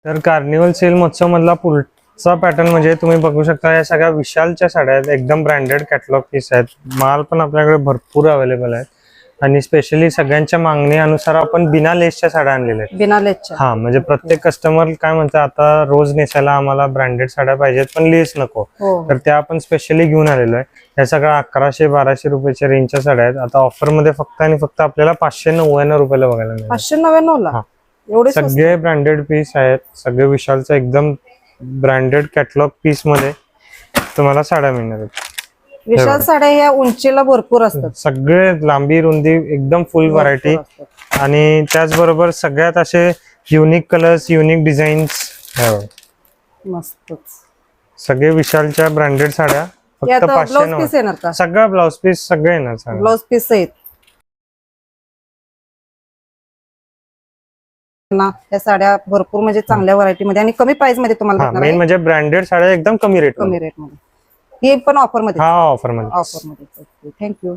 तर carnival sale महोत्सव मधला पुढचा पॅटर्न म्हणजे तुम्ही बघू शकता, या सगळ्या विशालच्या साड्या आहेत, एकदम ब्रँडेड कॅटलॉग पीस आहेत. माल पण आपल्याकडे भरपूर अवेलेबल आहे आणि स्पेशली सगळ्यांच्या मागणीनुसार आपण बिना लेसच्या साड्या आणलेल्या आहेत. बिना लेसच्या? हा, म्हणजे प्रत्येक कस्टमर काय म्हणतात, आता रोज नेसायला आम्हाला ब्रँडेड साड्या पाहिजेत पण लेस नको, तर त्या आपण स्पेशली घेऊन आलेलो आहे. या सगळ्या 1100-1200 रुपयाच्या रेंजच्या साड्या आहेत. आता ऑफर मध्ये फक्त आणि फक्त आपल्याला 599 रुपयाला बघायला मिळेल. 599 ला एवढे सगळे ब्रँडेड पीस आहेत, सगळे विशालचं एकदम ब्रँडेड कॅटलॉग पीस मध्ये तुम्हाला साड्या मिळणार आहेत. विशाल साड्या ह्या उंचीला भरपूर असतात, सगळे लांबी रुंदी एकदम फुल व्हरायटी, आणि त्याचबरोबर सगळ्यात असे युनिक कलर्स, युनिक डिझाईन्स. मस्तच सगळे विशालच्या ब्रँडेड साड्या फक्त 599. सगळा ब्लाउज पीस सगळे येणार, ब्लाउज पीस आहेत ना. या साड्या भरपूर म्हणजे चांगल्या व्हरायटी मध्ये आणि कमी प्राइस मध्ये तुम्हाला मेन म्हणजे ब्रँडेड साड्या एकदम कमी रेट मध्ये. ही पण ऑफर मध्ये? हा, ऑफर मध्ये. थँक्यू.